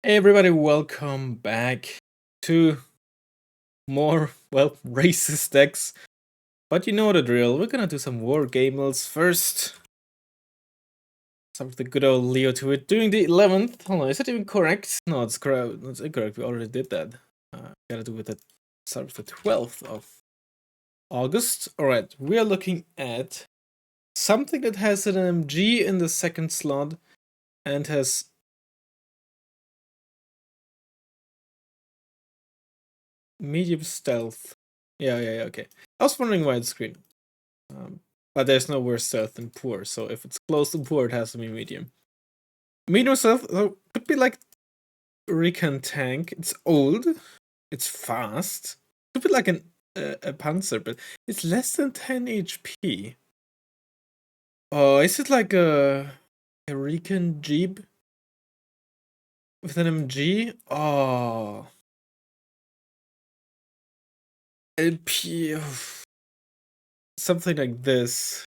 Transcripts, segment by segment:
Hey everybody, welcome back to more, racist decks. But you know the drill, we're gonna do some Wargames first. Some of the good old Leo to it. Doing the 11th, hold on, is that even correct? No, it's correct, it's incorrect, we already did that. Gotta do with the start of the 12th of August. Alright, we are looking at something that has an MG in the second slot and has medium stealth. Yeah, okay. I was wondering why it's green. But there's no worse stealth than poor, so if it's close to poor, it has to be medium. Medium stealth could be like Recon tank. It's old, it's fast. Could be like a Panzer, but it's less than 10 HP. Oh, is it like a Recon Jeep with an MG? Oh, LP, something like this.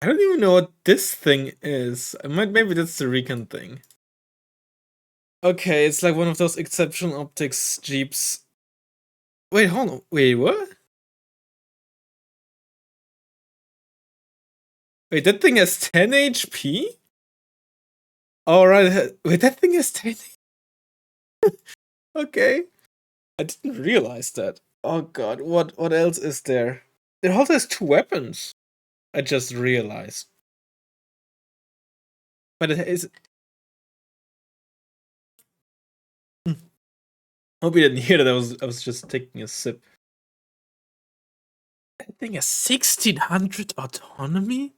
I don't even know what this thing is. Maybe that's the Recon thing. Okay, it's like one of those exceptional optics Jeeps. Wait, hold on. Wait, what? Wait, that thing has 10 HP? Alright, wait, that thing has 10. Okay. I didn't realize that. Oh god, what else is there? It also has 2 weapons. I just realized. But it is. Hope you didn't hear that. I was just taking a sip. That thing has 1600 autonomy?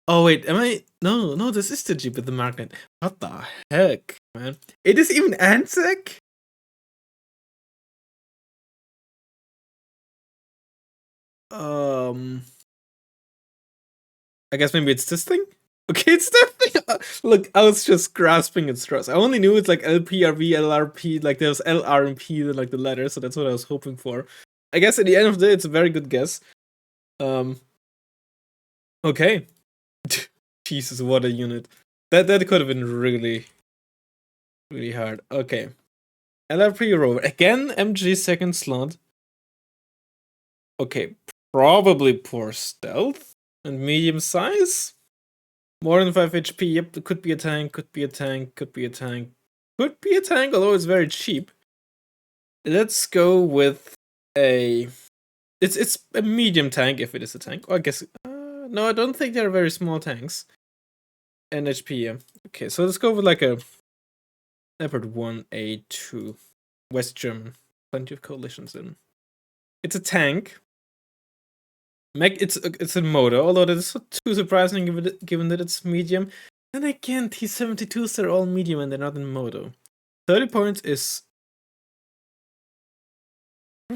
Oh wait, am I? No, this is the Jeep with the magnet. What the heck, man? It is even ANZAC? I guess maybe it's this thing? Okay, it's that thing! Look, I was just grasping at straws. I only knew it's like LPRV, LRP, like there was LR and P, like the letter, so that's what I was hoping for. I guess at the end of the day, it's a very good guess. Okay. Jesus, what a unit. That could have been really, really hard. Okay. LRP rover. Again, MG second slot. Okay, probably poor stealth and medium size. More than 5 HP. Yep, it could be a tank, could be a tank, could be a tank, could be a tank, although it's very cheap. Let's go with a. It's a medium tank if it is a tank. Or I guess. No, I don't think they're very small tanks. And HP, yeah. Okay, so let's go with like a Leopard 1A2. West German. Plenty of coalitions in. It's a tank. It's a motor, although that is not too surprising given that it's medium. And again, T-72s are all medium and they're not in moto. 30 points is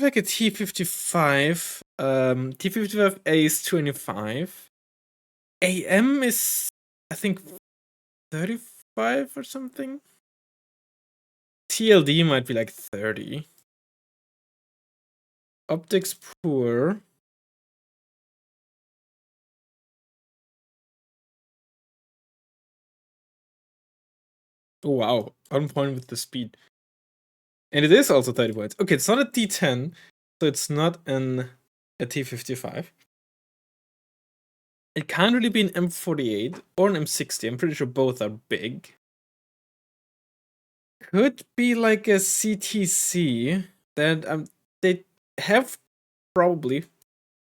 like a T-55. T-55A is 25. AM is, I think, 35 or something. TLD might be like 30. Optics poor. Oh wow, on point with the speed. And it is also 30 points. Okay, it's not a T10, so it's not a T55. It can't really be an M48 or an M60. I'm pretty sure both are big. Could be like a CTC that they have probably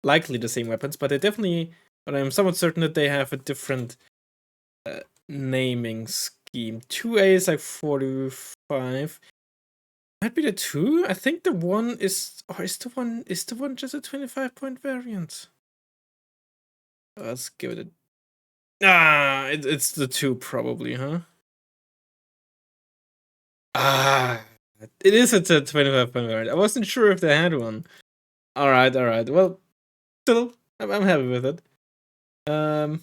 likely the same weapons, but they definitely. But I'm somewhat certain that they have a different naming scheme. 2A is like 45. Might be the 2. I think the 1 is, or is the 1 just a 25-point variant? Let's give it a. It's the 2 probably, huh? It is a 25-point variant. I wasn't sure if they had one. Alright. Well, still, I'm happy with it. Yeah.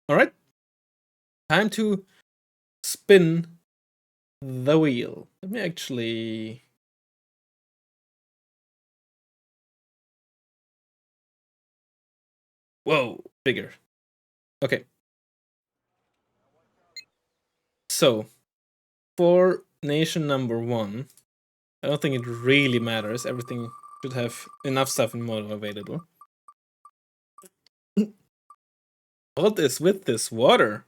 Alright. Time to spin the wheel. Let me actually. Whoa, bigger. Okay. So, for nation number 1, I don't think it really matters. Everything should have enough stuff in mono available. What is with this water?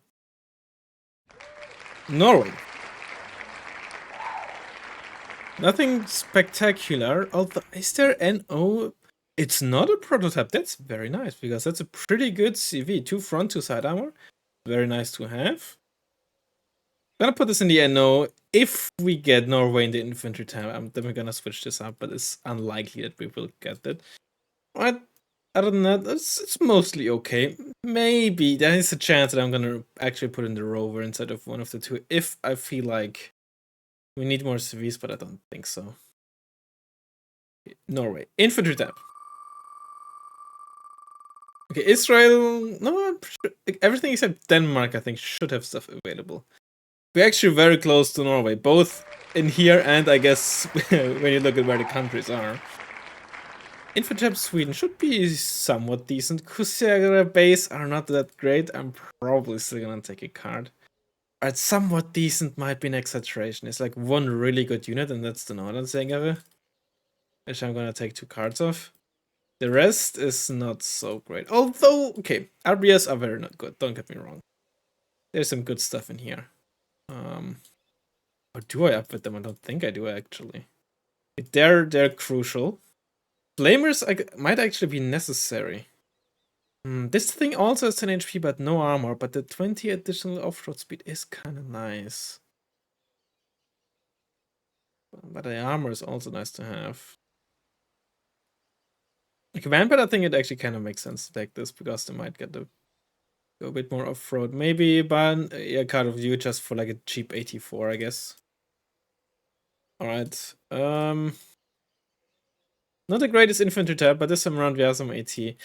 Norway. Nothing spectacular. Although, is there NO? It's not a prototype. That's very nice because that's a pretty good CV. 2 front, 2 side armor. Very nice to have. I'm gonna put this in the NO. If we get Norway in the infantry tab, I'm definitely gonna switch this up, but it's unlikely that we will get that. But other than that, it's mostly okay. Maybe there is a chance that I'm gonna actually put in the rover instead of one of the two if I feel like we need more CVs, but I don't think so. Norway. Infantry tab. Okay, Israel. No, I'm sure, everything except Denmark, I think, should have stuff available. We're actually very close to Norway, both in here and I guess when you look at where the countries are. Infantry tab Sweden should be somewhat decent. Kusiagra base are not that great. I'm probably still gonna take a card. Alright, somewhat decent might be an exaggeration. It's like one really good unit, and that's the Nordansengere, which I'm gonna take 2 cards off. The rest is not so great. Although, okay, RBS are very not good, don't get me wrong. There's some good stuff in here. Or do I upfit them? I don't think I do, actually. They're crucial. Flamers might actually be necessary. This thing also has 10 HP but no armor, but the 20 additional off-road speed is kind of nice. But the armor is also nice to have. Like Vampire, I think it actually kind of makes sense to take this because they might get go a bit more off-road. Maybe ban a card of you just for like a cheap 84, I guess. Alright. Not the greatest infantry tab, but this time around we have some AT.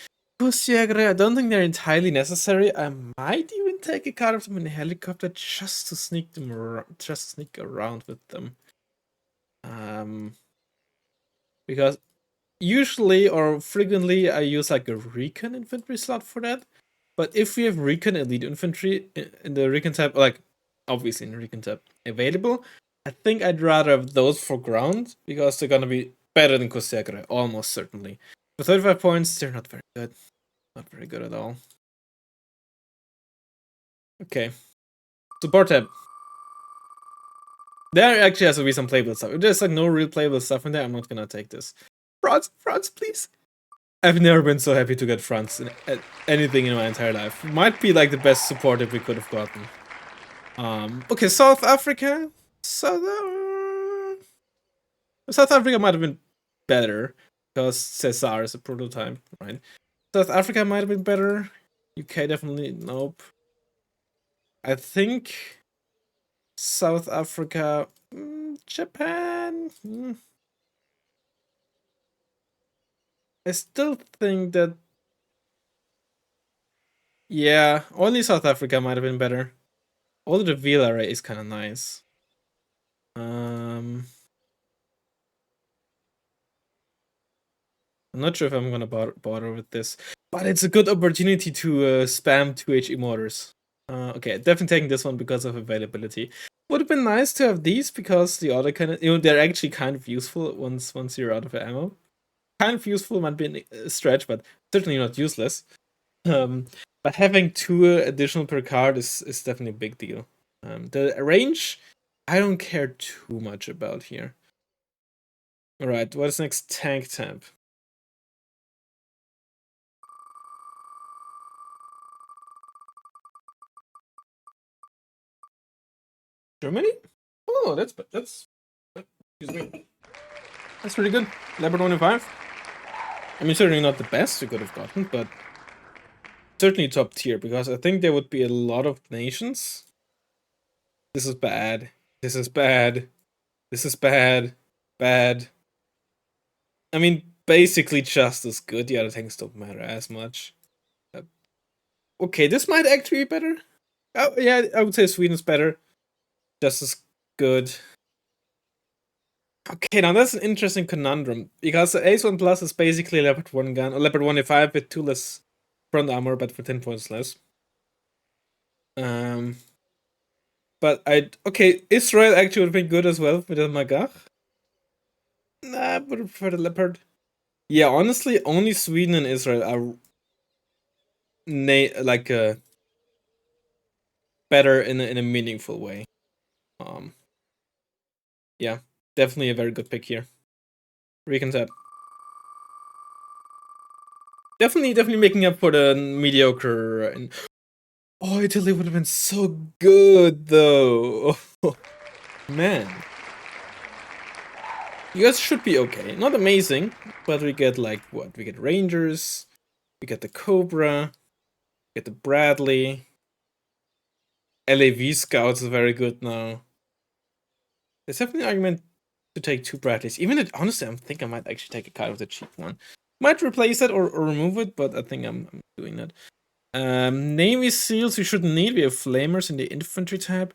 Kusiagre, I don't think they're entirely necessary. I might even take a card of them in a helicopter just to sneak them around, sneak around with them. Because usually or frequently I use like a recon infantry slot for that. But if we have recon elite infantry in the recon tab, like obviously in the recon tab available, I think I'd rather have those for ground because they're gonna be better than Kusiagre, almost certainly. For 35 points, they're not very good. Not very good at all. Okay. Support tab. There actually has to be some playable stuff. If there's like no real playable stuff in there, I'm not gonna take this. France, please. I've never been so happy to get France in anything in my entire life. Might be like the best support that we could have gotten. Okay, South Africa. South Africa might have been better because Cesar is a prototype, right? South Africa might have been better. UK definitely nope. I think South Africa, Japan. I still think that, yeah, only South Africa might have been better. Although the Veal array is kind of nice. I'm not sure if I'm gonna bother with this, but it's a good opportunity to spam 2HE mortars. Okay, definitely taking this one because of availability. Would have been nice to have these because the other kind of, they're actually kind of useful once you're out of ammo. Kind of useful might be a stretch, but certainly not useless. But having 2 additional per card is definitely a big deal. The range, I don't care too much about here. Alright, what is next? Tank tab. Germany? Oh, that's excuse me. That's pretty good. Leopard 105. I mean, certainly not the best we could have gotten, but certainly top tier because I think there would be a lot of nations. This is bad. This is bad. This is bad. Bad. I mean, basically just as good. The other things don't matter as much. Okay, this might actually be better. Oh, yeah, I would say Sweden's better. Just as good. Okay, now that's an interesting conundrum. Because the Ace 1 Plus is basically a Leopard 1 gun, or Leopard 1A5 with 2 less front armor, but for 10 points less. But Israel actually would have been good as well with the Magach. Nah, I would have preferred a leopard. Yeah, honestly, only Sweden and Israel are better in a meaningful way. Yeah, definitely a very good pick here. Recon tab. Definitely making up for the mediocre. And oh, Italy would have been so good though. Man, US should be okay. Not amazing, but we get like what? We get Rangers, we get the Cobra, we get the Bradley. LAV Scouts is very good now. There's definitely an argument to take 2 Bradleys. Even if, honestly, I think I might actually take a card of the cheap one. Might replace it or remove it, but I think I'm doing that. Navy SEALs we shouldn't need. We have Flamers in the infantry tab.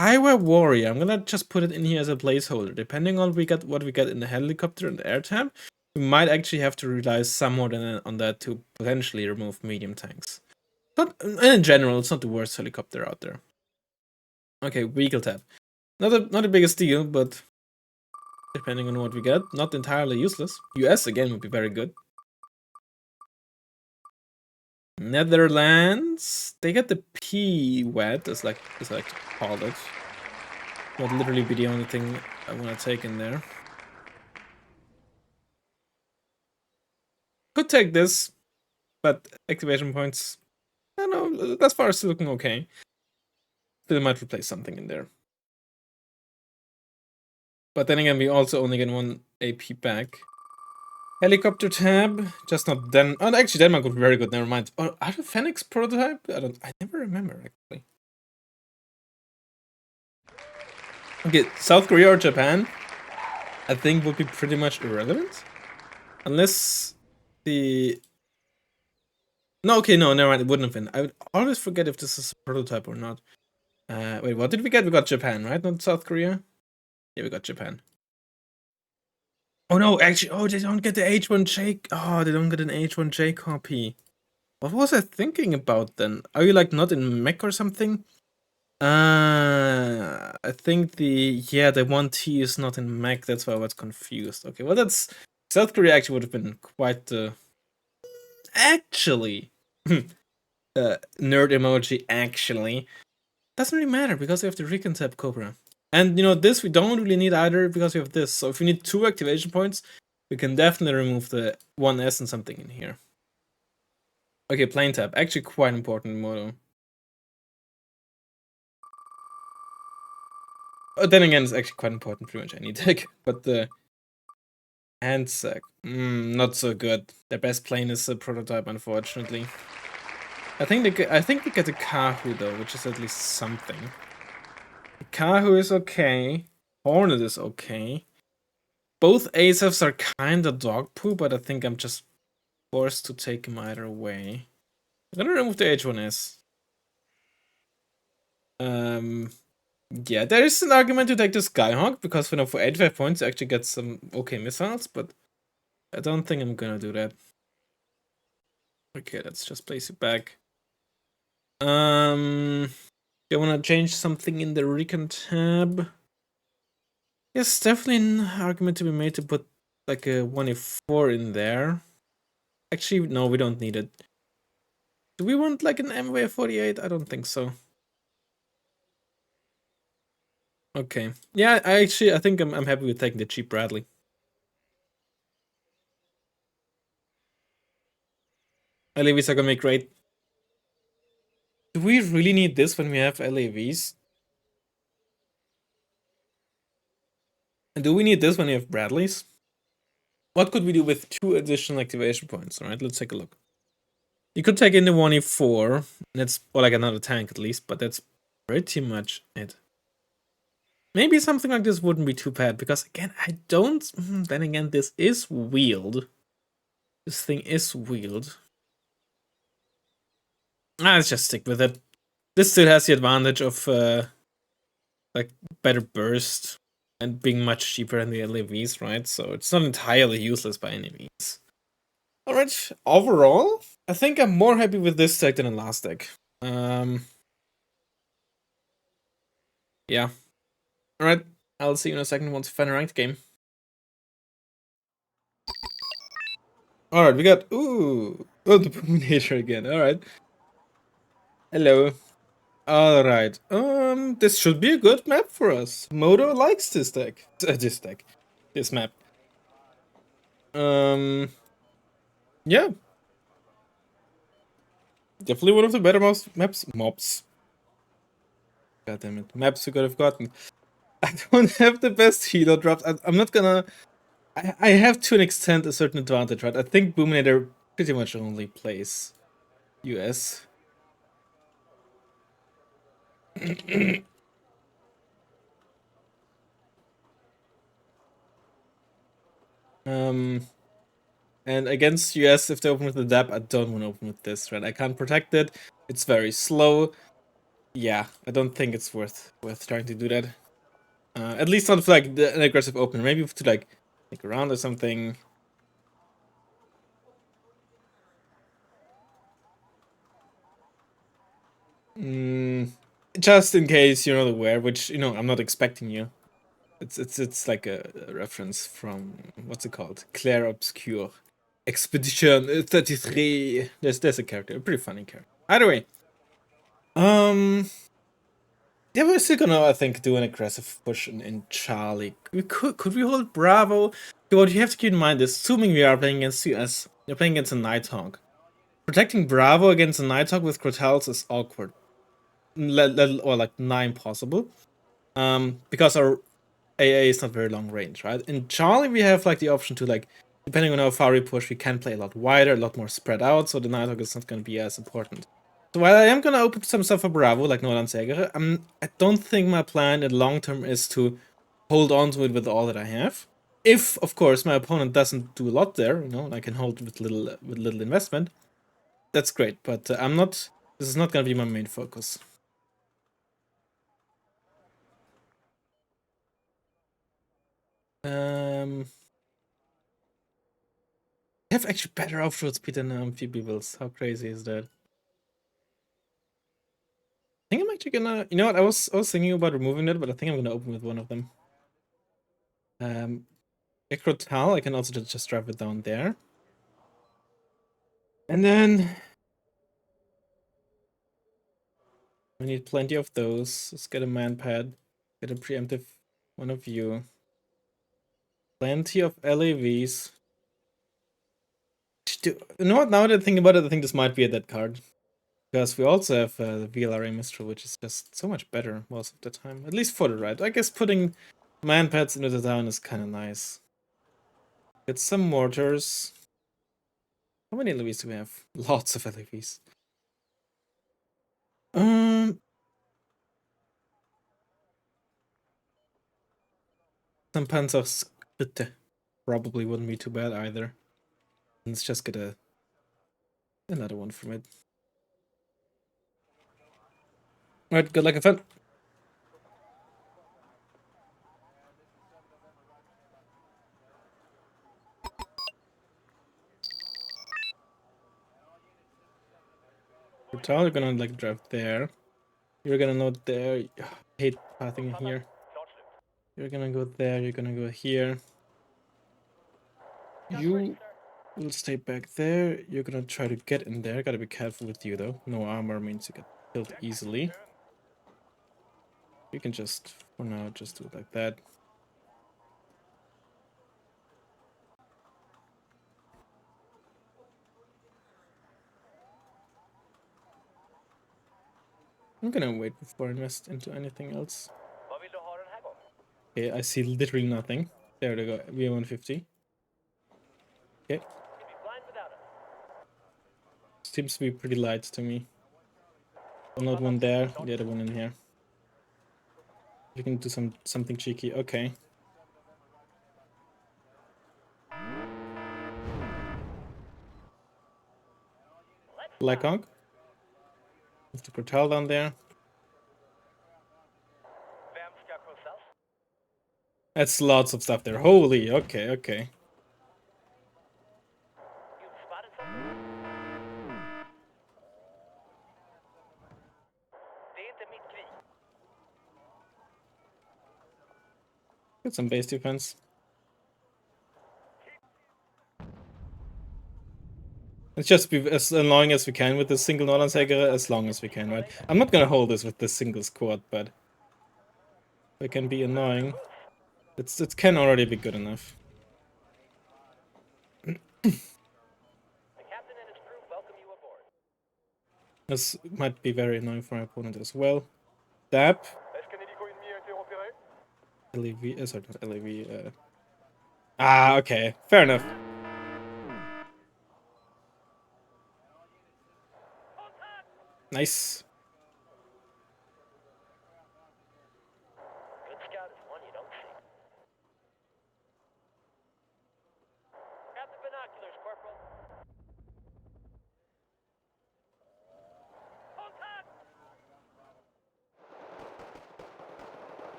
Highway Warrior. I'm gonna just put it in here as a placeholder. Depending on what we get in the helicopter and the air tab, we might actually have to rely somewhat on that to potentially remove medium tanks. But in general, it's not the worst helicopter out there. Okay, vehicle tab. Not the biggest deal, but depending on what we get, not entirely useless. US again would be very good. Netherlands, they get the P wet, as I like to call it. Would literally be the only thing I want to take in there. Could take this, but activation points, I don't know, thus far still looking okay. Still might replace something in there. But then again, we also only get 1 AP back. Helicopter tab, just not Den. Oh, actually, Denmark would be very good. Never mind. Or are the Phoenix prototype? I never remember actually. Okay, South Korea or Japan, I think would be pretty much irrelevant, unless the. No, okay, no, never mind. It wouldn't have been. I would always forget if this is a prototype or not. Wait, what did we get? We got Japan, right? Not South Korea. Yeah, we got Japan. Oh no, actually, oh, they don't get the H1J. Oh, they don't get an H1J copy. What was I thinking about then? Are you like not in mech or something? I think the 1T is not in mech. That's why I was confused. Okay, well that's South Korea actually would have been quite actually nerd emoji actually doesn't really matter because we have the Recon tab Cobra. And this we don't really need either because we have this. So if we need 2 activation points, we can definitely remove the 1S and something in here. Okay, plane tab. Actually quite important modo. Then again, it's actually quite important pretty much any deck. But the Handsack, not so good. Their best plane is a prototype, unfortunately. I think we get a Kahu though, which is at least something. The Kahu is okay. Hornet is okay. Both ASFs are kinda dog poo, but I think I'm just forced to take them either way. I'm gonna remove the H1S. Yeah, there is an argument to take the Skyhawk because for 85 points you actually get some okay missiles, but I don't think I'm gonna do that. Okay, let's just place it back. Do you wanna change something in the Recon tab? Yes, definitely an argument to be made to put like a 1A4 in there. Actually, no, we don't need it. Do we want like an MW48? I don't think so. Okay. Yeah, I think I'm happy with taking the cheap Bradley. LAVs are gonna make great. Do we really need this when we have LAVs? And do we need this when we have Bradleys? What could we do with 2 additional activation points? Alright, let's take a look. You could take in the 1E4. That's or like another tank at least, but that's pretty much it. Maybe something like this wouldn't be too bad, because again, I don't. Then again, this is wheeled. This thing is wheeled. Let's just stick with it. This still has the advantage of like better burst and being much cheaper than the LAVs, right? So it's not entirely useless by any means. Alright, overall, I think I'm more happy with this deck than the last deck. Yeah. Alright, I'll see you in a second once we find a ranked game. Alright, we got... Ooh! Oh, the Puminator again. Alright. Hello. Alright. This should be a good map for us. Moto likes this deck. This map. Yeah. Definitely one of the better mobs. God damn it. Maps we could have gotten. I don't have the best healer drops. I'm not gonna... I have to an extent a certain advantage, right? I think Boominator pretty much only plays US. And against US, if they open with the DAP, I don't want to open with this, right? I can't protect it. It's very slow. Yeah, I don't think it's worth trying to do that. At least not for like an aggressive opener. Maybe to like stick around or something. Just in case you're not aware, which I'm not expecting you. It's like a reference from what's it called? Clair Obscure. Expedition 33. There's a character, a pretty funny character. Either way. Yeah, we're still gonna, I think, do an aggressive push in Charlie. Could we hold Bravo? What you have to keep in mind is, assuming we are playing against US, you're playing against a Nighthawk. Protecting Bravo against a Nighthawk with Crotals is awkward. Or like nigh impossible. Because our AA is not very long range, right? In Charlie, we have like the option to like, depending on how far we push, we can play a lot wider, a lot more spread out, so the Nighthawk is not gonna be as important. So while I am gonna open some stuff for Bravo, like Nolan Segere, I don't think my plan in the long term is to hold on to it with all that I have. If, of course, my opponent doesn't do a lot there, I can hold with little investment. That's great, but I'm not. This is not gonna be my main focus. I have actually better offroad speed than amphibians. How crazy is that? I think I'm actually gonna. You know what? I was thinking about removing it, but I think I'm gonna open with one of them. Ecrotal, I can also just drive it down there. And then we need plenty of those. Let's get a man pad. Get a preemptive one of you. Plenty of LAVs. You know what? Now that I think about it, I think this might be a dead card. Because we also have the VLRA Mistral, which is just so much better most of the time. At least for the ride. I guess putting man pads into the town is kind of nice. Get some mortars. How many LAVs do we have? Lots of LAVs. Some Panzerskritte probably wouldn't be too bad either. Let's just get another one from it. Alright, good luck and fun. You're gonna like drive there. You're gonna know there. I hate pathing here. You're gonna go there, you're gonna go here. You will stay back there. You're gonna try to get in there. Gotta be careful with you though. No armor means you get killed easily. You can just, for now, just do it like that. I'm gonna wait before I invest into anything else. Okay, I see literally nothing. There we go. V150. Okay. Seems to be pretty light to me. Well, not one there, the other one in here. We can do something cheeky. Okay. Blackhawk. With the Portal down there. That's lots of stuff there. Holy, okay, okay. Get some base defense. Let's just be as annoying as we can with this single Norlandshäger as long as we can, right? I'm not gonna hold this with this single squad, but it can be annoying. It can already be good enough. This might be very annoying for my opponent as well. Dab. LAV, sorry, not LAV. Ah, okay, fair enough. Nice. Good scout is one you don't see. Grab the binoculars, Corporal.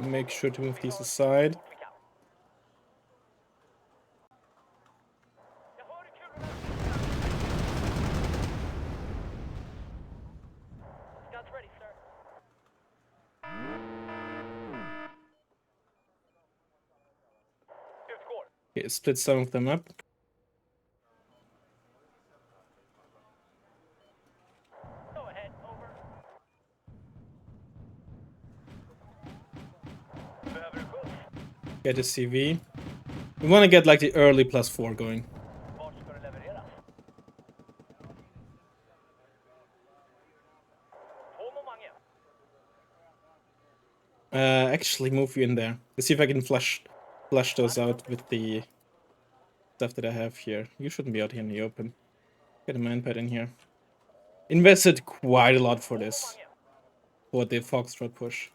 Make sure to move these aside. Scout's ready, sir. Okay, split some of them up. Go ahead, over. Get a CV. We want to get like the early +4 going. Vart ska du leverera? På momangen. Actually move you in there. Let's see if I can flush those out with the stuff that I have here. You shouldn't be out here in the open. Get a manpad in here. Invested quite a lot for this. For the Foxtrot push.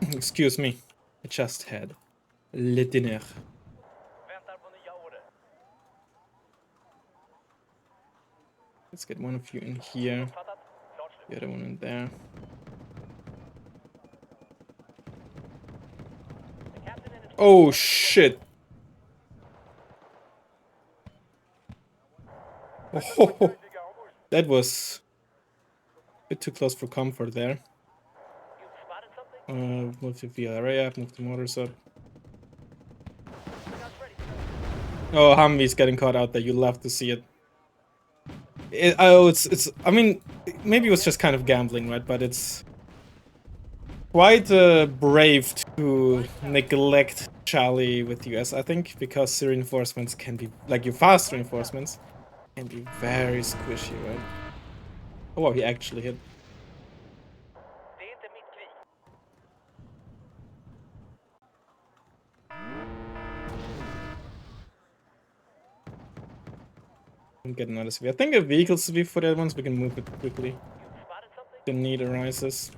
Excuse me. I just had le dîner. Väntar på nya order. Let's get one of you in here. Fattat. Klart slut. The other one in there. The captain and his Oh shit! Oh, that was a bit too close for comfort there. You spotted something? Move the VLRA up, move the motors up. Scout's ready, sir. Oh, Humvee's getting caught out there. You love to see it. It's. I mean, maybe it was just kind of gambling, right? But it's quite brave to neglect Charlie with US, I think, because the reinforcements can be like your fast reinforcements can be very squishy, right? Oh, wow, he actually hit. Det är inte mitt krig. Get another CV. I think a vehicle CV for that one, so we can move it quickly. You spotted something? The need arises.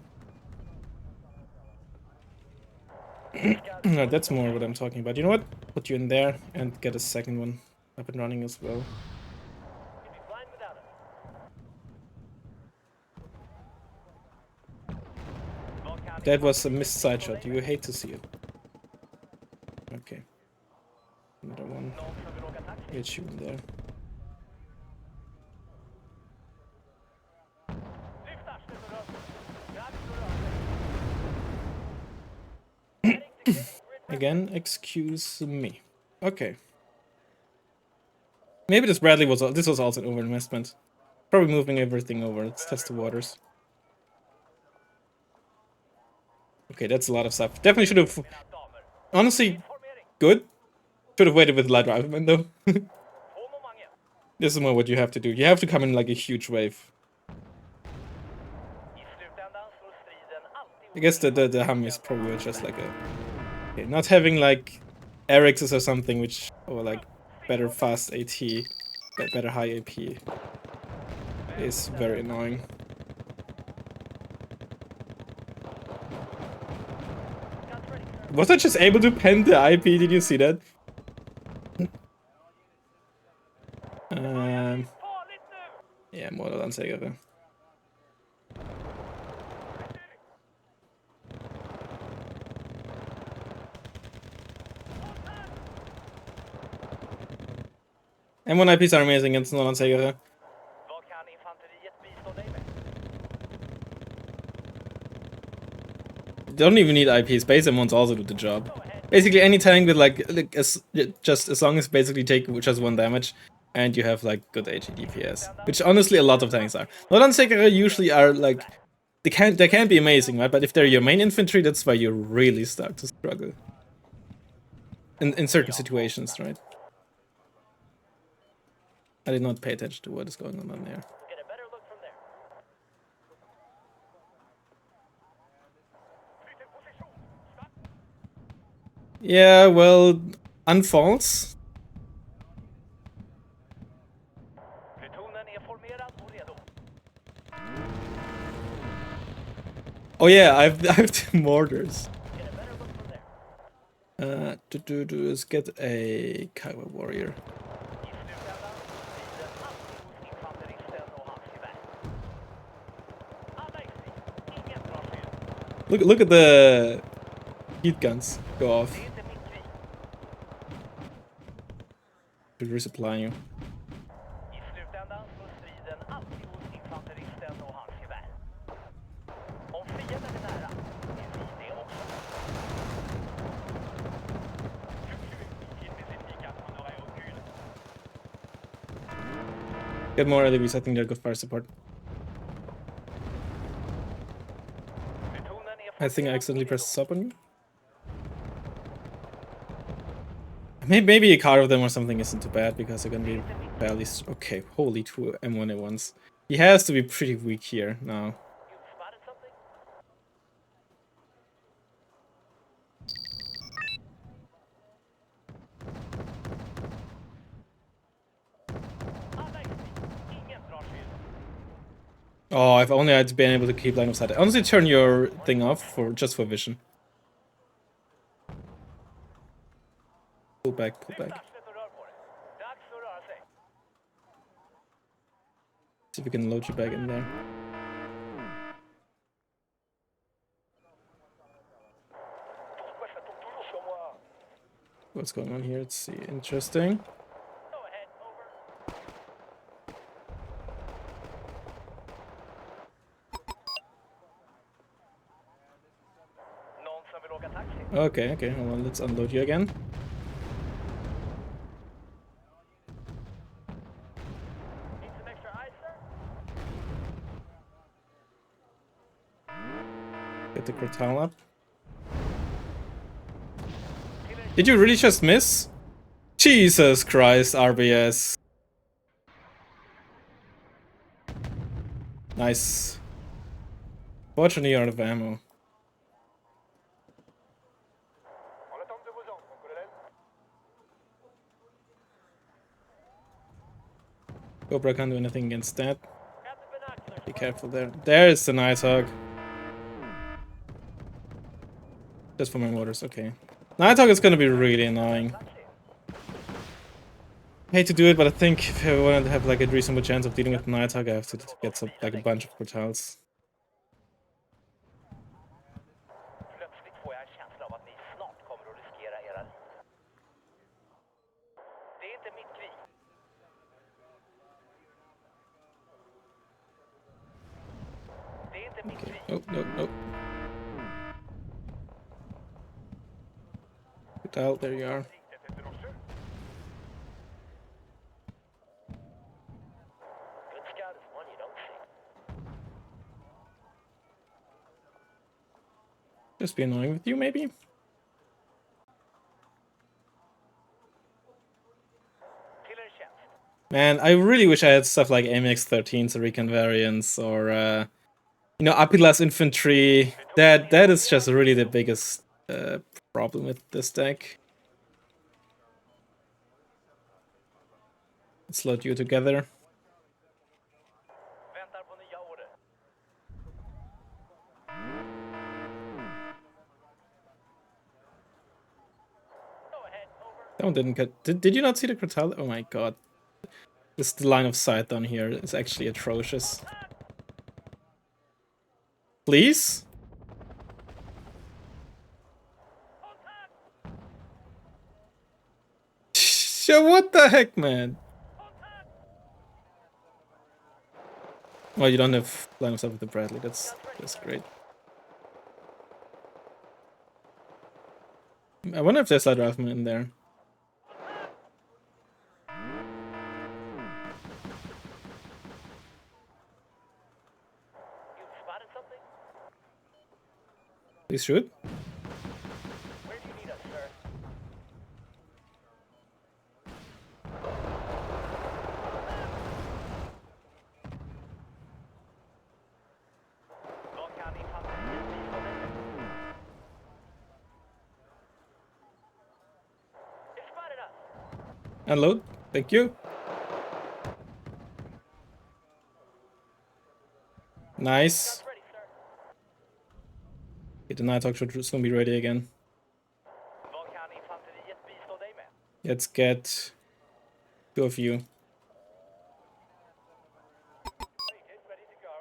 No, that's more what I'm talking about. You know what? Put you in there and get a second one up and running as well. You'd be blind without it. That was a missed side shot. You hate to see it. Okay. Another one. Någon som vill åka taxi? Get you in there. Lyft arslet och rör sig. Grabb och rör sig. Again, excuse me. Okay. Maybe this Bradley was also an overinvestment. Probably moving everything over. Let's test the waters. Okay, that's a lot of stuff. Definitely should have. Honestly, good. Should have waited with light riflemen though. På momangen. This is more what you have to do. You have to come in like a huge wave. I slutändan står striden alltid I guess the Humvees probably were just like a. Okay, not having like Eric's or something, which or like better fast AT, better high AP, is very annoying. Scout's ready, sir. Was I just able to pen the IP? Did you see that? Farligt nu! Yeah, more than säkert. M1 IPs are amazing against Norlandshägare. Vad kan infanteriet bistå dig med? don't even need IPs. Base M1s also do the job. Basically, any tank with like just as long as basically take just 1 damage, and you have like good HE DPS, which honestly a lot of tanks are. Not usually are like they can be amazing, right? But if they're your main infantry, that's why you're really stuck to struggle in certain situations, right? I did not pay attention to what is going on there. Get a better look from there. Yeah, well, unfalse. Plutonen är formerad och redo. Oh yeah, I have 2 mortars. Get a better look from there. Let's get a Kaiwa warrior. I slutändan, striden alltid hos infanteristen och hans gevär. Alla i strid, ingen drar sig ut. Look at the heat guns go off. Det är inte mitt krig. To resupply you. I slutändan står striden alltid hos infanteristen och hans gevär. Om fienden är nära, är vi det också. Get more LEVs, I think they're good fire support. Plutonen är I think I formerad accidentally och pressed redo. stop on you. Maybe a card of them or something isn't too bad because they're gonna be barely. Okay, holy 2 M1 at once. He has to be pretty weak here now. You spotted something? Alla i strid, ingen drar sig ut. Oh, if only I'd been able to keep line of sight. Honestly, turn your thing off just for vision. Pull back, pull back. Arslet och rör på det. Dags att röra sig. See if we can load you back in there. What's going on here? Let's see. Interesting. Go ahead, over. Någon som vill åka taxi? Okay, hold on. Let's unload you again. Need some extra ice, sir? Get the Cortal up. Did you really just miss? Jesus Christ, RBS. Nice. Fortunately, you're out of ammo. Cobra can't do anything against that. Got the binoculars. Be careful there. There is the Nighthawk. Just for my motors, okay. Nighthawk is gonna be really annoying. Hate to do it, but I think if I want to have like a reasonable chance of dealing with Nighthawk, I have to get some, like a bunch of portals. Plötsligt får jag en känsla av att ni snart kommer att riskera era liv. Det är inte mitt krig. Det är inte mitt Okay. krig. Oh, no. Portal, there you are. Good scout is one you don't see. Just be annoying with you, maybe? Killer's chance. Man, I really wish I had stuff like AMX-13s, Recon variants, or you know, upper class infantry. That is just really the biggest problem with this deck. Let's load you together. Väntar på nya order. Go ahead, over. That one didn't cut. Did you not see the Cortal? Oh my god. This line of sight down here is actually atrocious. Please? What the heck, man? Well, you don't have line of sight with the Bradley. That's great. I wonder if there's a Razzmann in there. You spotted something? Please shoot. Where do you need us, sir? Balkan-infanteriet bistår dig med. It spotted us. Unload. Thank you. Nice. Guns ready, sir. Okay, the Nighthawk should soon be ready again. Balkan-infanteriet bistår dig med. Let's get 2 of you. Get ready to go.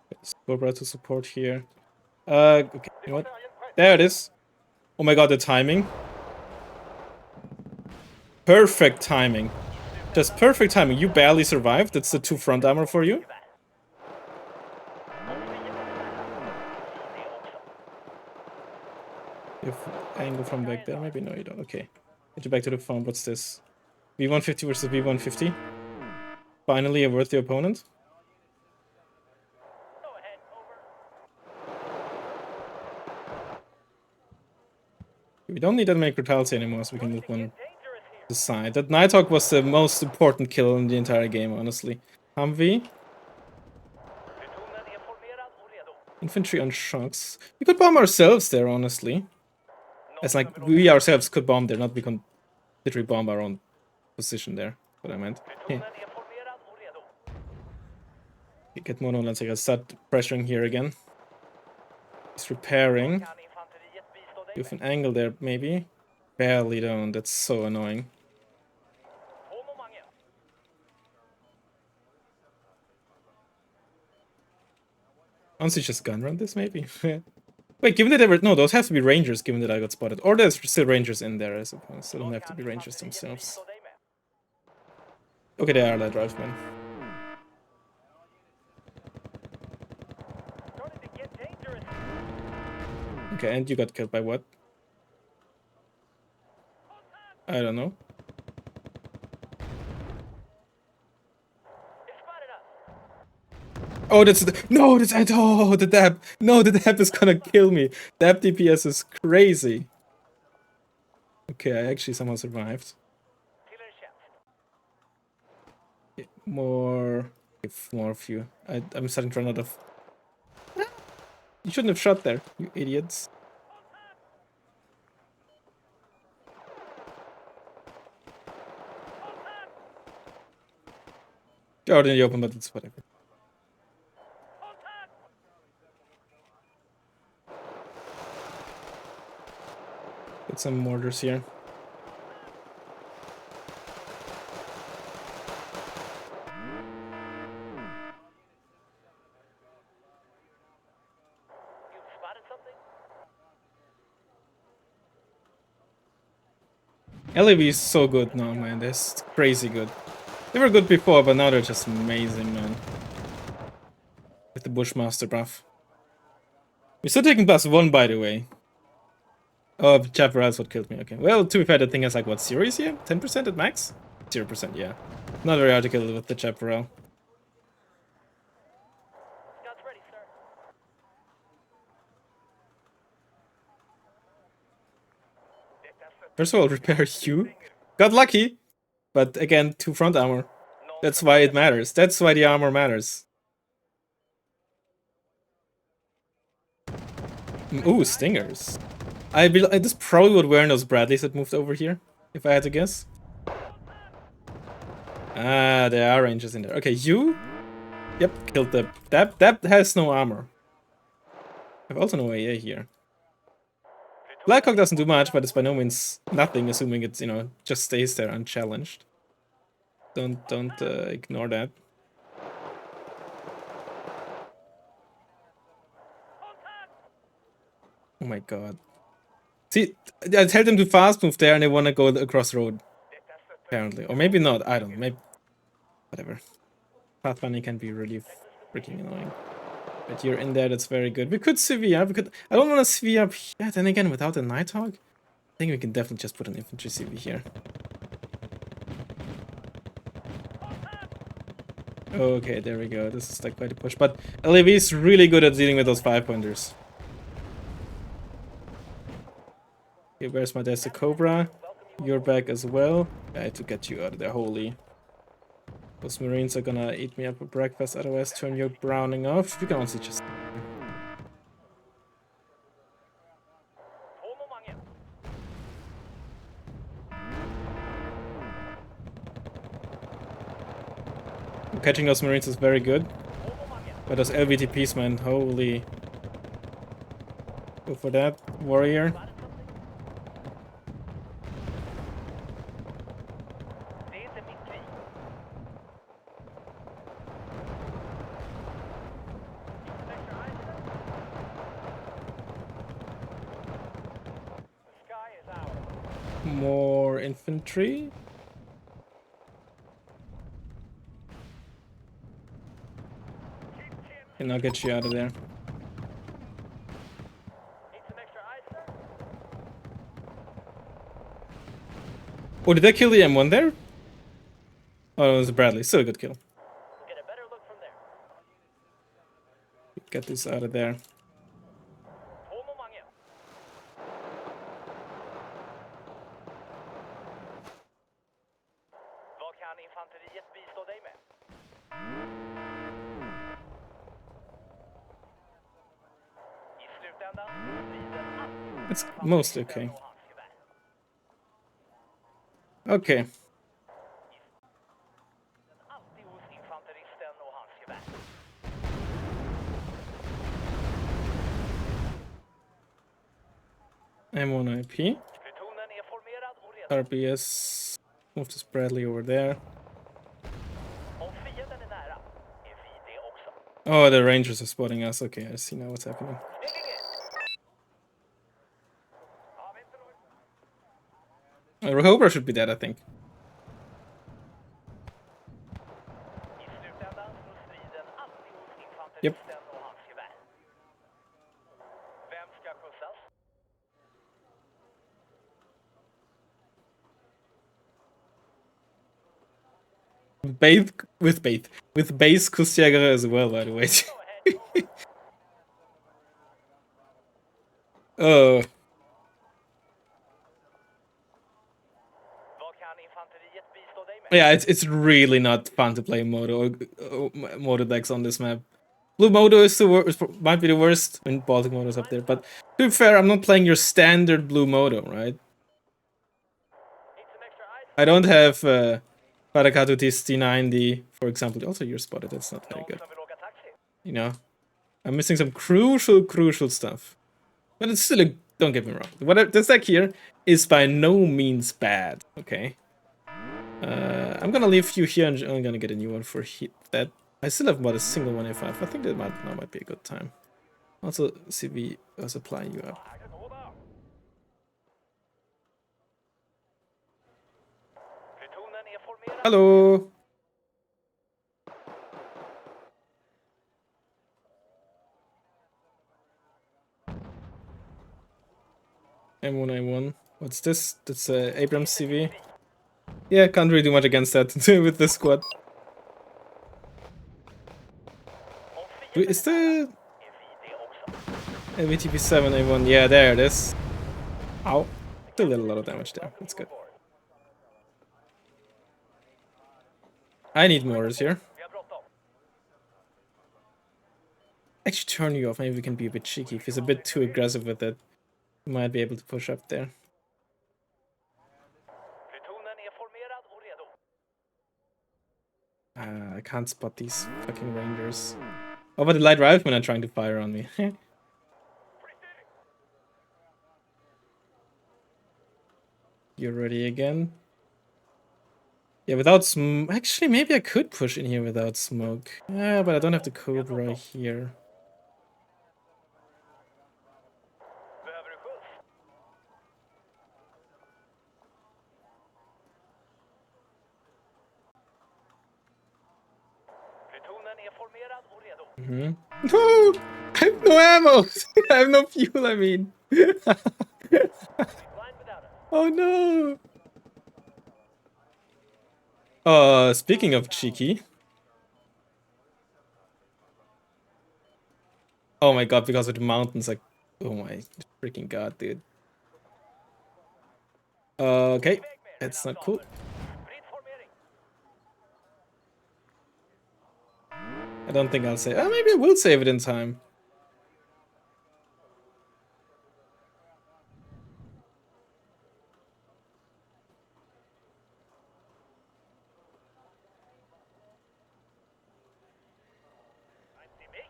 Keep Cobra to support here. Okay, you know what? There it is. Oh my god, the timing. Perfect timing. Just perfect timing. You barely survived. That's the 2 front armor for you. If angle from back there, maybe no, you don't. Okay, get you back to the phone. What's this? V150 versus V150. Finally, a worthy opponent. Go ahead, over. We don't need that many brutality anymore, so we can move one Dangerous here. to the side. That Nighthawk was the most important kill in the entire game, honestly. Humvee, Plutonen är formerad och redo. infantry on shocks. We could bomb ourselves there, honestly. It's like we ourselves could bomb there, not we can literally bomb our own position there. What I meant. Plutonen är formerad och redo. Get mono, let's say I start pressuring here again. He's repairing. Balkan-infanteriet bistår dig With med. an angle there, maybe. Barely don't. That's so annoying. På momentet. Honestly, just gun run this, maybe. Wait, given that no, those have to be rangers, given that I got spotted. Or there's still rangers in there, I suppose. They don't have to be rangers themselves. Bistår dig med. Okay, they are like Razzmann. Starting to get dangerous. Okay, and you got killed by what? I don't know. It spotted us. Oh, that's the no, that's oh the dab. No, the dab is gonna kill me. Dab DPS is crazy. Okay, I actually somehow survived. Killer chef. More, if more of you. I'm starting to run out of. You shouldn't have shot there, you idiots. They're out in the open, but it's whatever. Get some mortars here. You spotted something? LAV is so good now, man. They're crazy good. They were good before, but now they're just amazing, man. With the Bushmaster buff. We're still taking +1, by the way. Oh, Chaparral is what killed me. Okay. Well, to be fair, the thing is like, what, series here? 10% at max? 0%, yeah. Not very hard to kill with the Chaparral. Guns ready, sir. First of all, repair you. Got lucky! But again, 2 front armor. That's why it matters. That's why the armor matters. Ooh, stingers. I this probably would wear those Bradleys that moved over here, if I had to guess. Ah, there are rangers in there. Okay, you? Yep, killed the... That has no armor. I have also no AA here. Blackhawk doesn't do much, but it's by no means nothing, assuming it, you know, just stays there unchallenged. Don't ignore that. Oh my god. See, I tell them to fast move there and they want to go across the road. Apparently. Or maybe not. I don't know. Maybe. Whatever. Pathfinding can be really freaking annoying. But you're in there, that's very good. We could CV up. We could. I don't want to CV up here. Then again, without a Nighthawk, I think we can definitely just put an infantry CV here. Okay, there we go. This is like quite a push. But LAV is really good at dealing with those 5-pointers. Okay, where's my Desert Cobra? You're back as well. I had to get you out of there, holy. Those Marines are gonna eat me up for breakfast, otherwise turn your Browning off. You can also just... Catching those Marines is very good. But those LVTPs, man, holy. Go for that, warrior. More infantry. And I'll get you out of there. Oh, did I kill the M1 there? Oh, it was Bradley. Still a good kill. Get this out of there. It's mostly okay. Okay. M1 IP. RBS. Move this Bradley over there. Oh, the Rangers are spotting us. Okay, I see now what's happening. Cobra should be dead, I think. Yep. With base Kustjäger as well, by the way. Oh. Yeah, it's really not fun to play Moto decks on this map. Blue Moto is the worst, might be the worst, when Baltic Moto's up there. But to be fair, I'm not playing your standard Blue Moto, right? I don't have Parakato TST90, for example. Also, you're spotted. That's not very good. You know, I'm missing some crucial stuff. But it's still don't get me wrong. This deck here is by no means bad. Okay. I'm gonna leave you here and I'm gonna get a new one for that. I still have about a single 1A5. I think that now might be a good time. Also, CV supplying you up. Hello. M1A1. What's this? That's Abrams CV. Yeah, can't really do much against that with this squad. Is the VTP7A1? Yeah, there it is. Ow. Still did a lot of damage there. That's good. I need mortars here. Actually, turn you off. Maybe we can be a bit cheeky. If he's a bit too aggressive with it, we might be able to push up there. I can't spot these fucking Rangers. Oh, but the light riflemen are trying to fire on me. You're ready again? Yeah, without smoke. Actually, maybe I could push in here without smoke. Yeah, but I don't have the Cobra here. formerad och redo. No! I have no ammo! I have no fuel, I mean. Flying without us. Oh no! Speaking of cheeky. Oh my god, because of the mountains, like, oh my freaking god, dude. Okay, that's not cool. Spridd formering. I don't think I'll save. Maybe I will save it in time. Till mig.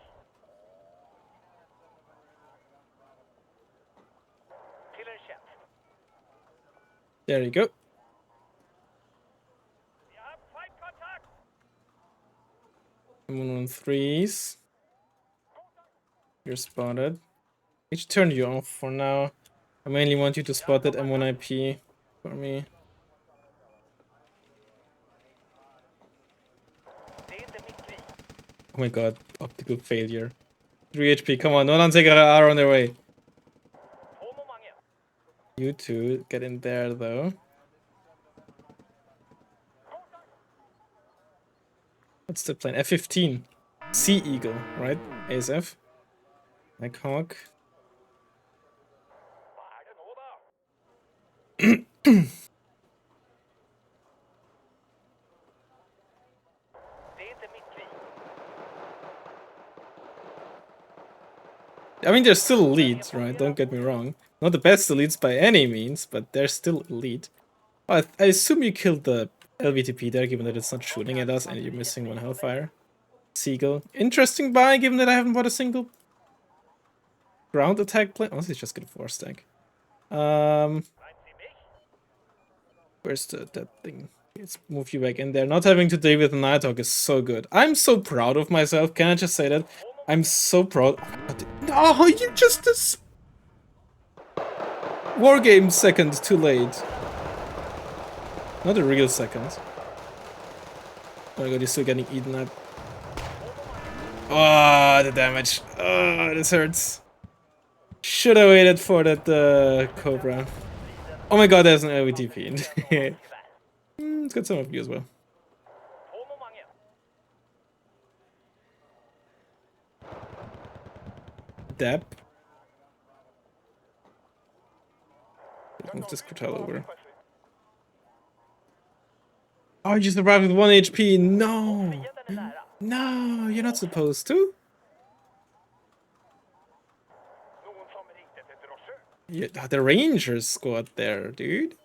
Till en tjänst. There you go. Vi har fight contact. I'm on threes. You're spotted. I should turn you off for now. I mainly want you to spot that M1 IP for me. Det är inte mitt liv. Oh my god, optical failure. 3 HP, come on, no take are on their way. På momangen. You two, get in there though. What's the plan? F-15. Sea Eagle, right? ASF. Nighthawk. Vad är det nå då? Det är inte mitt liv. I mean, they're still elite, right? Don't get me wrong. Not the best elites by any means, but they're still elite. Oh, I assume you killed the LVTP there, given that it's not shooting at us and you're missing one Hellfire. Seagull. Interesting buy, given that I haven't bought a single ground attack plane. Honestly, just get a 4-stack. Flying till mig. Where's that thing? Let's move you back in there. Not having to deal with the Nighthawk is so good. I'm so proud of myself. Can I just say that? I'm so proud. Oh, you just this Wargame second too late. Not a real second. Oh my god, he's still getting eaten up. Oh, the damage. Oh, this hurts. Should have waited for that Cobra. Oh my god, there's an LVTP. Let's get some of you as well. På momangen. Dap. Move this Cortell over. Oh, you survived with 1 HP. No. Fienden är nära. No, you're not supposed to. Någon som riktigt ett drosche. Yeah, the Rangers squad there, dude.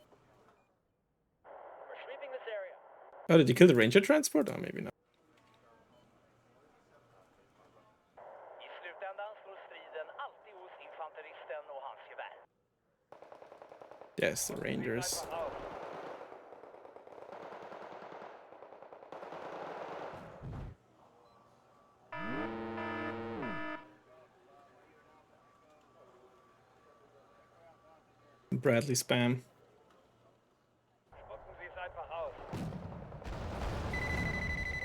We're sweeping this area. Oh, did you kill the Ranger transport? Oh, maybe not. I slutändan står striden alltid hos infanteristen och hans gevär. Yes, the Rangers. Bradley spam.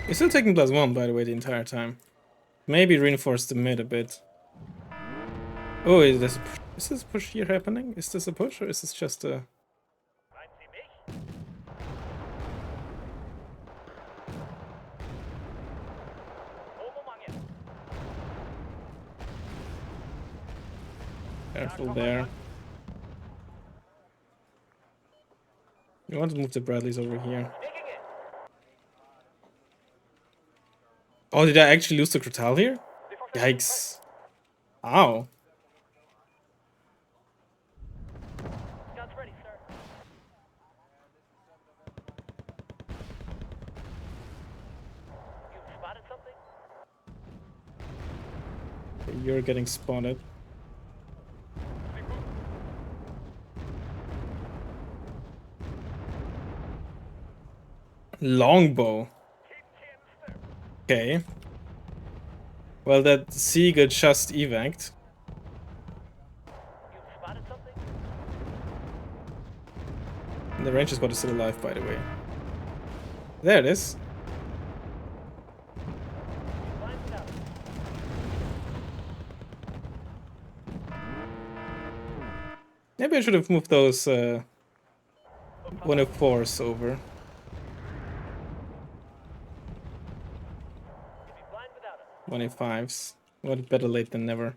You're still taking +1, by the way, the entire time. Maybe reinforce the mid a bit. Oh, is this a push here happening? Is this a push, or is this just a... Flying till mig. På momangen. Careful there. You want to move the Bradleys over here. Taking it. Oh, did I actually lose the Crotal here? Yikes. Ow. Guns ready, sir. You spotted something? You're getting spotted. Longbow. Okay. Well, that Seagull just evac'd. You spotted something? And the Ranger squad is still alive, by the way. There it is. Maybe I should have moved those 104s over. You'll be blind without us. 105s. What better late than never.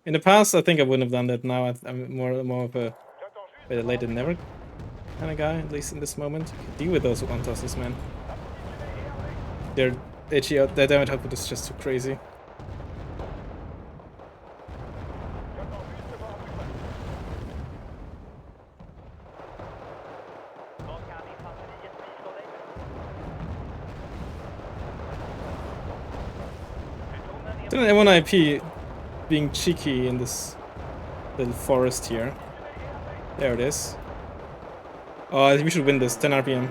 In the past, I think I wouldn't have done that. Now I'm more of a better late than never kind of guy, at least in this moment. Deal with those one tosses, man. Their HE out, their damage output is just too crazy. Vad kan infanteriet bistå dig med? Didn't everyone IP being cheeky in this little forest here? There it is. Oh, we should win this. 10 RPM.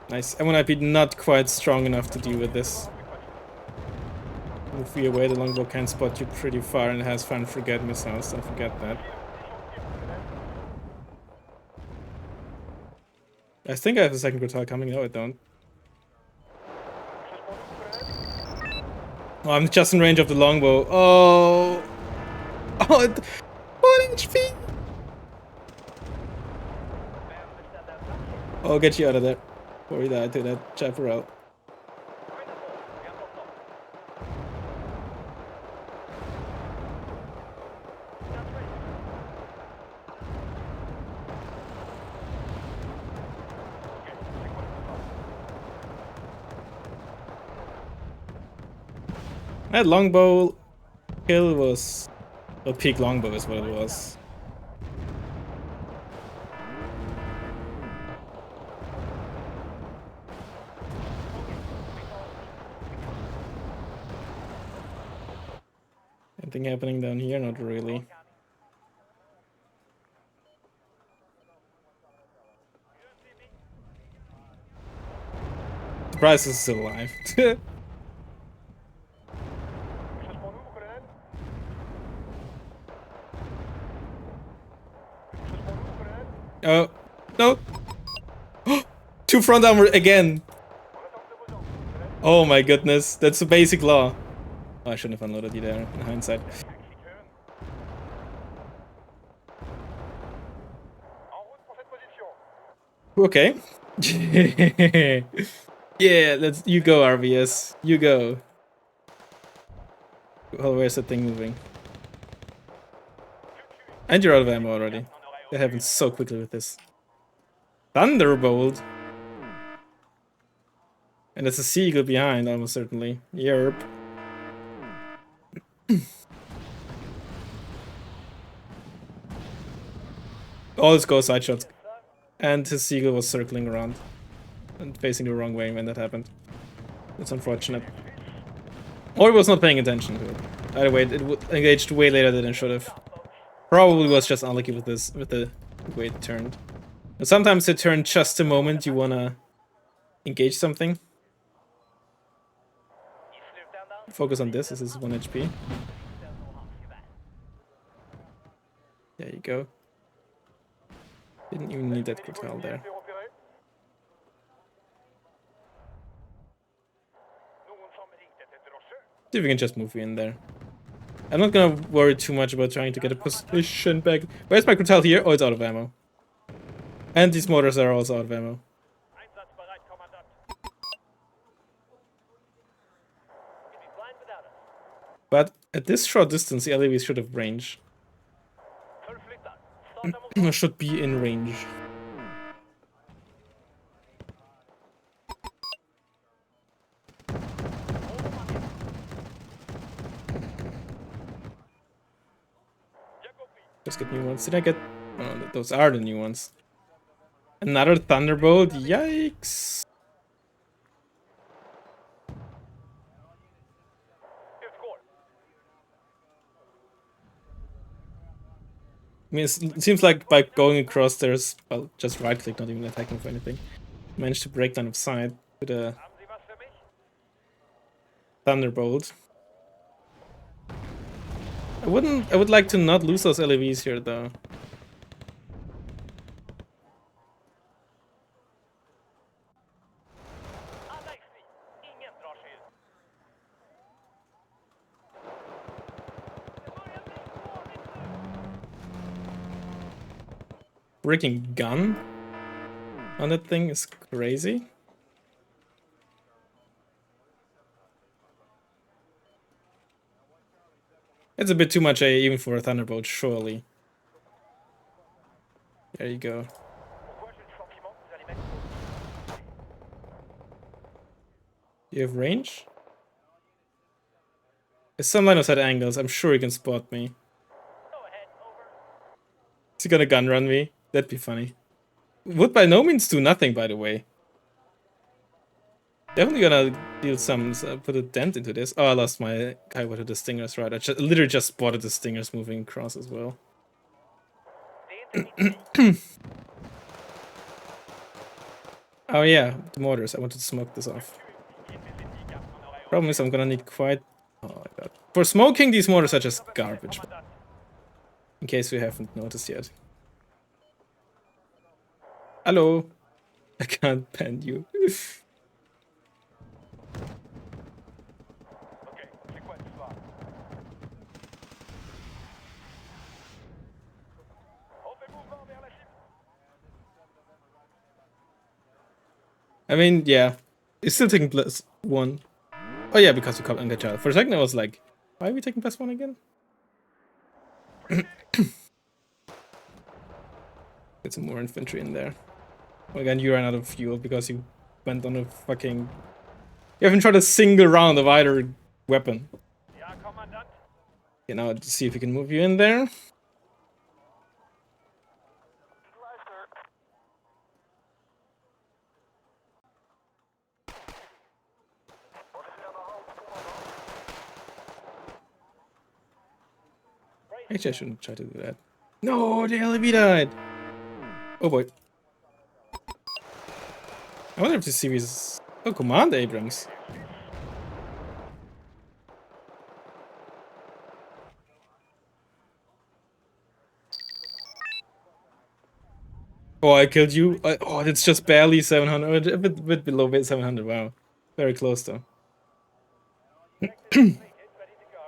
Nice. M1 IP not quite strong enough to deal with this. Move you away, the longbow can spot you pretty far and has fun forget missiles, don't forget that. I think I have a second Grotal coming, no I don't. Oh, I'm just in range of the longbow. Oh! Oh, 1 HP! I'll get you out of there. Before you die to that chaparral. That longbow kill was... Well, peak longbow is what it was. Anything happening down here? Not really. Surprise is still alive. Oh, no! 2 front armor again! Oh my goodness, that's a basic law. Oh, I shouldn't have unloaded you there in hindsight. Okay. Yeah, you go, RVS. You go. Oh, where's that thing moving? And you're out of ammo already. That happens so quickly with this. Thunderbolt! And there's a seagull behind, almost certainly. Yerp. Oh, let's go side shots. And his seagull was circling around. And facing the wrong way when that happened. That's unfortunate. Or he was not paying attention to it. Either way, it engaged way later than it should have. Probably was just unlucky with this, with the way it turned. But sometimes it turned just the moment you wanna engage something. Focus on this. This is 1 HP. There you go. Didn't even need that Grotal there. See if we can just move you in there. I'm not gonna worry too much about trying to get a position back. Where's my Grotal here? Oh, it's out of ammo. And these mortars are also out of ammo. But at this short distance, the LAVs should have range. Should be in range. Just get new ones. Did I get... Oh, those are the new ones. Another Thunderbolt? Yikes! I mean, it seems like by going across there's... Well, just right click, not even attacking for anything. Managed to break line of sight with a Thunderbolt. I would like to not lose those LAVs here though. freaking gun on that thing is crazy. It's a bit too much even for a Thunderbolt, surely. There you go. You have range? There's some line of sight angles. I'm sure he can spot me. Is he gonna gun run me? That'd be funny. Would by no means do nothing, by the way. Definitely gonna deal some, put a dent into this. Oh, I lost my Kaiwa to the Stingers, right? I literally just spotted the Stingers moving across as well. Oh yeah, the mortars. I want to smoke this off. Problem is I'm gonna need quite... Oh my god. For smoking, these mortars are just garbage. In case we haven't noticed yet. Hello. I can't pen you. I mean, yeah. It's still taking +1. Oh yeah, because we caught Anka Child. For a second I was like, why are we taking +1 again? Get some more infantry in there. Well, again, you ran out of fuel because you went on a fucking... You haven't tried a single round of either weapon. Okay, now let's see if we can move you in there. Actually, I shouldn't try to do that. No, the LAV died! Oh boy. I wonder if this series is... Oh, Command Abrams. Oh, I killed you? Oh, it's just barely 700. A bit below 700, wow. Very close though.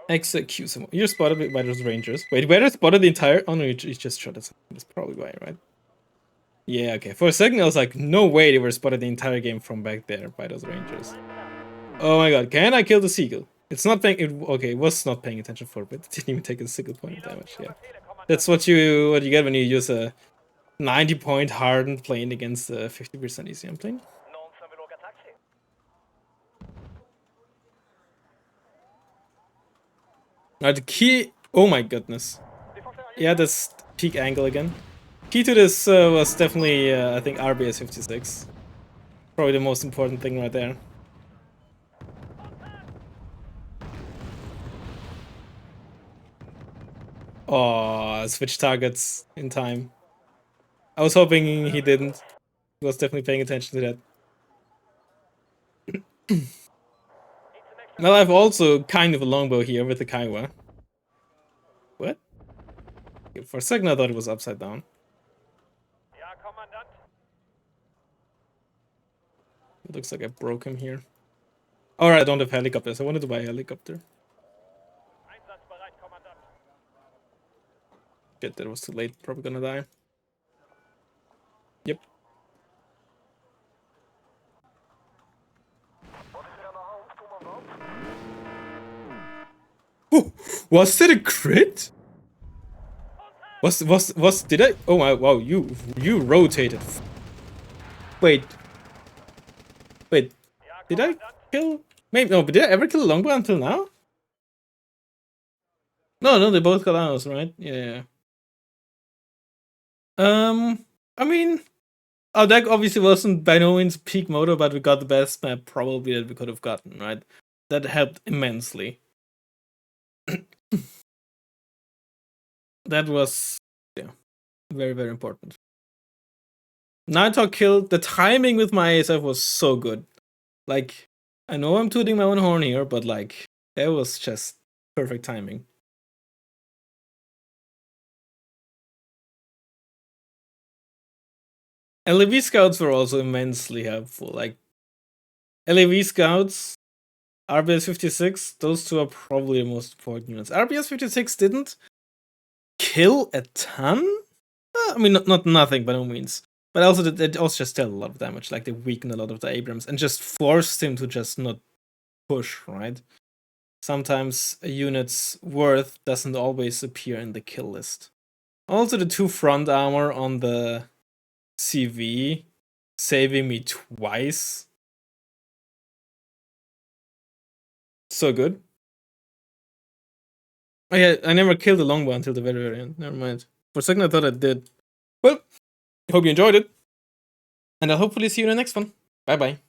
Execute some. You're spotted by those rangers. Wait, where I spotted the entire... Oh no, you just shot us. That's probably why, right? Yeah, okay. For a second I was like, no way they were spotted the entire game from back there by those rangers. Oh my god, can I kill the seagull? It's not paying... okay, it was not paying attention for a bit. It didn't even take a single point of damage, yeah. That's what you get when you use a 90-point hardened plane against a 50% ECM plane. Now the key... Oh my goodness. Yeah, that's peak angle again. Key to this was definitely, I think, RBS 56. Probably the most important thing right there. Oh, switch targets in time. I was hoping he didn't. He was definitely paying attention to that. Well, I have also kind of a longbow here with the Kaiwa. What? For a second I thought it was upside down. It looks like I broke him here. Alright, I don't have helicopters. I wanted to buy a helicopter. Shit, that was too late. Probably gonna die. Yep. Oh, was that a crit? Did I? Oh my, wow, you rotated. Wait. Did I kill? Maybe, no, but did I ever kill a longbow until now? No, they both got arrows, right? Yeah. I mean, our deck obviously wasn't by no means peak motor, but we got the best map probably that we could have gotten, right? That helped immensely. That was, yeah, very, very important. Nighthawk kill, the timing with my ASF was so good. Like, I know I'm tooting my own horn here, but like, that was just perfect timing. LAV scouts were also immensely helpful. Like, LAV scouts, RBS 56, those two are probably the most important units. RBS 56 didn't kill a ton? I mean, not nothing by no means. But also, it also just dealt a lot of damage. Like, they weakened a lot of the Abrams and just forced him to just not push, right? Sometimes a unit's worth doesn't always appear in the kill list. Also, the 2 front armor on the CV saving me twice. So good. Oh yeah, I never killed the longbow until the very end. Never mind. For a second I thought I did. Well, I hope you enjoyed it. And I'll hopefully see you in the next one. Bye bye.